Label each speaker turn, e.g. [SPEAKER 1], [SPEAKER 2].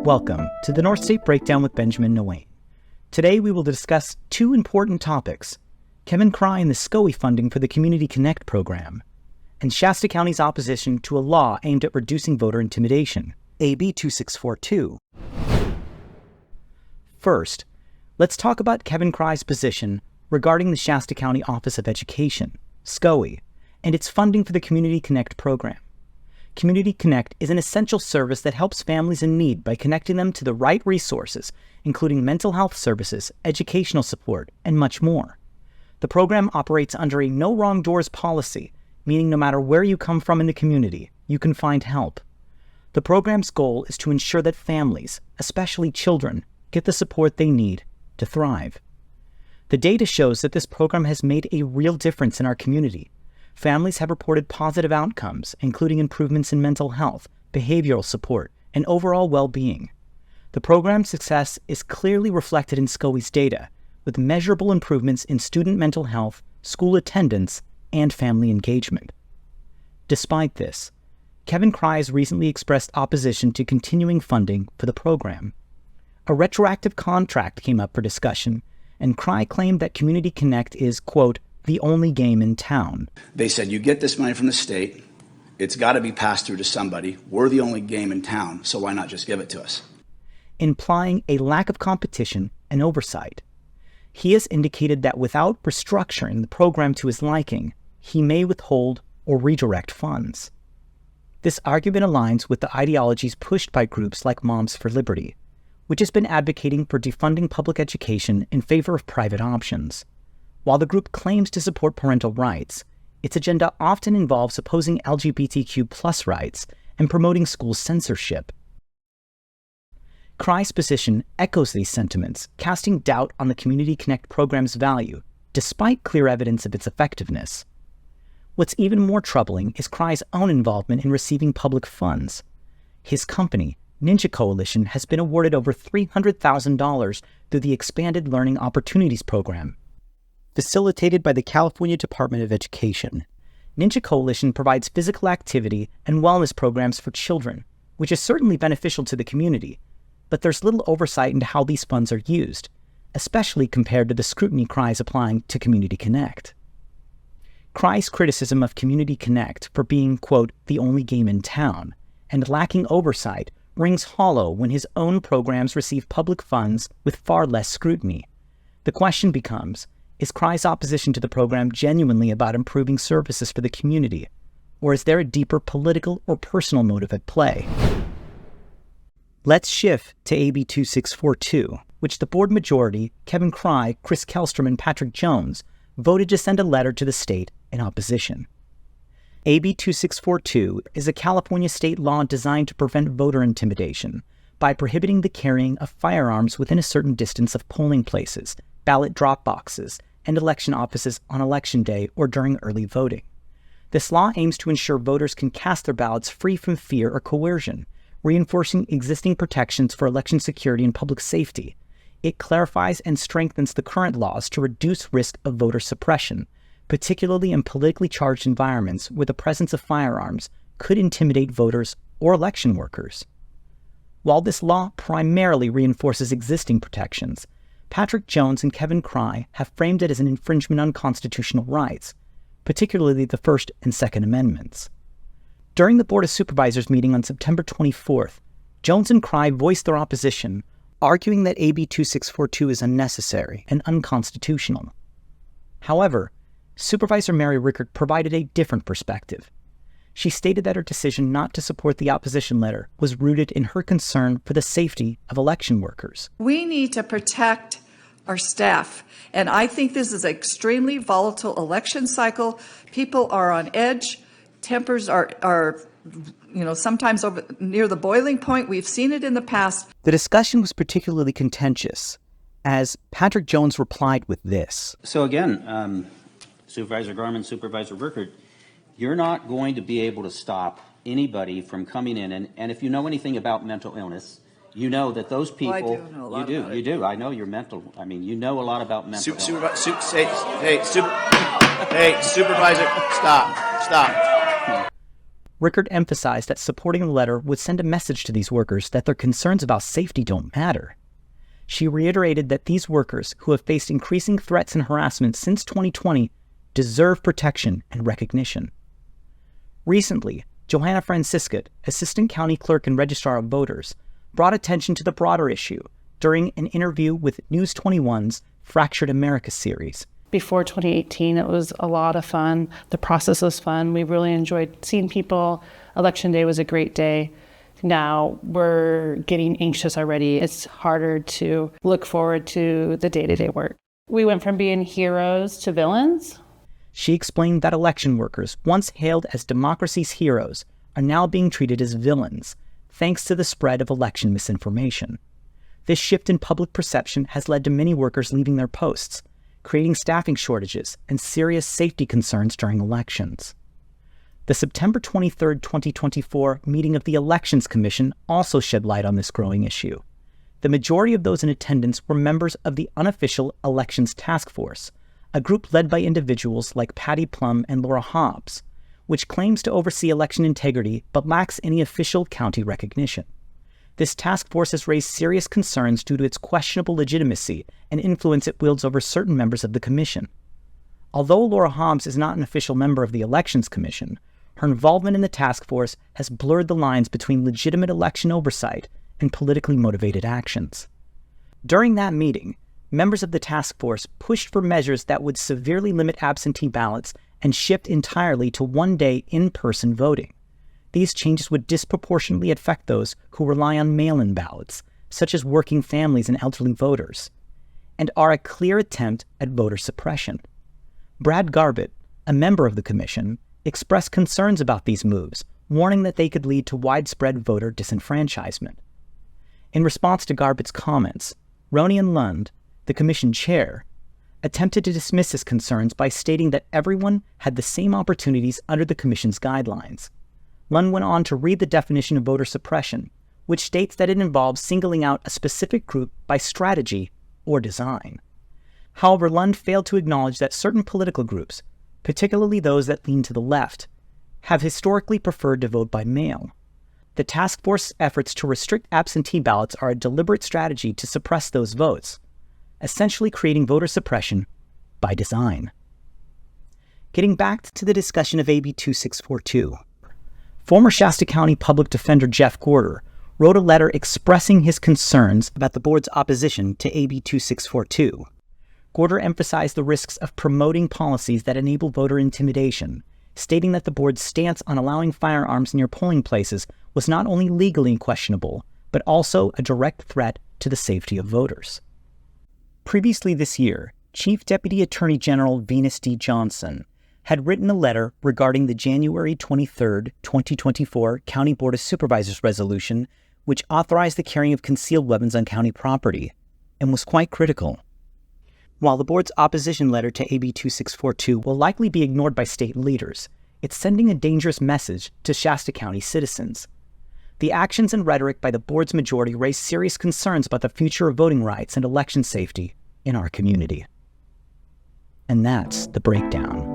[SPEAKER 1] Welcome to the North State Breakdown with Benjamin Nguyen. Today we will discuss two important topics: Kevin Crye and the SCOE funding for the Community Connect Program, and Shasta County's opposition to a law aimed at reducing voter intimidation, AB 2642. First, let's talk about Kevin Crye's position regarding the Shasta County Office of Education, SCOE, and its funding for the Community Connect program. Community Connect is an essential service that helps families in need by connecting them to the right resources, including mental health services, educational support, and much more. The program operates under a no wrong doors policy, meaning no matter where you come from in the community, you can find help. The program's goal is to ensure that families, especially children, get the support they need to thrive. The data shows that this program has made a real difference in our community. Families have reported positive outcomes, including improvements in mental health, behavioral support, and overall well-being. The program's success is clearly reflected in SCOE's data, with measurable improvements in student mental health, school attendance, and family engagement. Despite this, Kevin Crye has recently expressed opposition to continuing funding for the program. A retroactive contract came up for discussion, and Crye claimed that Community Connect is, quote, the only game in town.
[SPEAKER 2] They said, you get this money from the state, it's got to be passed through to somebody. We're the only game in town, so why not just give it to us?
[SPEAKER 1] Implying a lack of competition and oversight. He has indicated that without restructuring the program to his liking, he may withhold or redirect funds. This argument aligns with the ideologies pushed by groups like Moms for Liberty, which has been advocating for defunding public education in favor of private options. While the group claims to support parental rights, its agenda often involves opposing LGBTQ+ rights and promoting school censorship. Crye's position echoes these sentiments, casting doubt on the Community Connect program's value, despite clear evidence of its effectiveness. What's even more troubling is Crye's own involvement in receiving public funds. His company, Ninja Coalition, has been awarded over $300,000 through the Expanded Learning Opportunities Program, facilitated by the California Department of Education. Ninja Coalition provides physical activity and wellness programs for children, which is certainly beneficial to the community, but there's little oversight into how these funds are used, especially compared to the scrutiny Crye is applying to Community Connect. Crye's criticism of Community Connect for being, quote, the only game in town, and lacking oversight rings hollow when his own programs receive public funds with far less scrutiny. The question becomes, is Crye's opposition to the program genuinely about improving services for the community, or is there a deeper political or personal motive at play? Let's shift to AB 2642, which the board majority, Kevin Crye, Chris Kellstrom, and Patrick Jones, voted to send a letter to the state in opposition. AB 2642 is a California state law designed to prevent voter intimidation by prohibiting the carrying of firearms within a certain distance of polling places, ballot drop boxes, and election offices on Election Day or during early voting. This law aims to ensure voters can cast their ballots free from fear or coercion, reinforcing existing protections for election security and public safety. It clarifies and strengthens the current laws to reduce risk of voter suppression, particularly in politically charged environments where the presence of firearms could intimidate voters or election workers. While this law primarily reinforces existing protections, Patrick Jones and Kevin Crye have framed it as an infringement on constitutional rights, particularly the First and Second Amendments. During the Board of Supervisors meeting on September 24th, Jones and Crye voiced their opposition, arguing that AB 2642 is unnecessary and unconstitutional. However, Supervisor Mary Rickert provided a different perspective. She stated that her decision not to support the opposition letter was rooted in her concern for the safety of election workers.
[SPEAKER 3] We need to protect our staff, and I think this is an extremely volatile election cycle. People are on edge. Tempers are sometimes over near the boiling point. We've seen it in the past.
[SPEAKER 1] The discussion was particularly contentious, as Patrick Jones replied with this.
[SPEAKER 4] So again, Supervisor Garman, Supervisor Rickert, you're not going to be able to stop anybody from coming in, and if you know anything about mental illness, you know that those people.
[SPEAKER 3] Well, I do know a lot about it.
[SPEAKER 4] You do. I know you're mental. I mean, you know a lot about mental illness.
[SPEAKER 2] Hey, Supervisor, stop.
[SPEAKER 1] Rickard emphasized that supporting the letter would send a message to these workers that their concerns about safety don't matter. She reiterated that these workers, who have faced increasing threats and harassment since 2020, deserve protection and recognition. Recently, Johanna Franciscat, Assistant County Clerk and Registrar of Voters, brought attention to the broader issue during an interview with News 21's Fractured America series.
[SPEAKER 5] Before 2018, it was a lot of fun. The process was fun. We really enjoyed seeing people. Election day was a great day. Now we're getting anxious already. It's harder to look forward to the day-to-day work. We went from being heroes to villains.
[SPEAKER 1] She explained that election workers, once hailed as democracy's heroes, are now being treated as villains, thanks to the spread of election misinformation. This shift in public perception has led to many workers leaving their posts, creating staffing shortages and serious safety concerns during elections. The September 23, 2024 meeting of the Elections Commission also shed light on this growing issue. The majority of those in attendance were members of the unofficial Elections Task Force, a group led by individuals like Patty Plum and Laura Hobbs, which claims to oversee election integrity but lacks any official county recognition. This task force has raised serious concerns due to its questionable legitimacy and influence it wields over certain members of the commission. Although Laura Hobbs is not an official member of the Elections Commission, her involvement in the task force has blurred the lines between legitimate election oversight and politically motivated actions. During that meeting, members of the task force pushed for measures that would severely limit absentee ballots and shift entirely to one-day in-person voting. These changes would disproportionately affect those who rely on mail-in ballots, such as working families and elderly voters, and are a clear attempt at voter suppression. Brad Garbutt, a member of the commission, expressed concerns about these moves, warning that they could lead to widespread voter disenfranchisement. In response to Garbutt's comments, Ronian Lund, the commission chair, attempted to dismiss his concerns by stating that everyone had the same opportunities under the commission's guidelines. Lund went on to read the definition of voter suppression, which states that it involves singling out a specific group by strategy or design. However, Lund failed to acknowledge that certain political groups, particularly those that lean to the left, have historically preferred to vote by mail. The task force's efforts to restrict absentee ballots are a deliberate strategy to suppress those votes, essentially creating voter suppression by design. Getting back to the discussion of AB 2642, former Shasta County Public Defender Jeff Gorder wrote a letter expressing his concerns about the board's opposition to AB 2642. Gorder emphasized the risks of promoting policies that enable voter intimidation, stating that the board's stance on allowing firearms near polling places was not only legally questionable, but also a direct threat to the safety of voters. Previously this year, Chief Deputy Attorney General Venus D. Johnson had written a letter regarding the January 23, 2024 County Board of Supervisors resolution, which authorized the carrying of concealed weapons on county property, and was quite critical. While the board's opposition letter to AB 2642 will likely be ignored by state leaders, it's sending a dangerous message to Shasta County citizens. The actions and rhetoric by the board's majority raise serious concerns about the future of voting rights and election safety in our community. And that's the breakdown.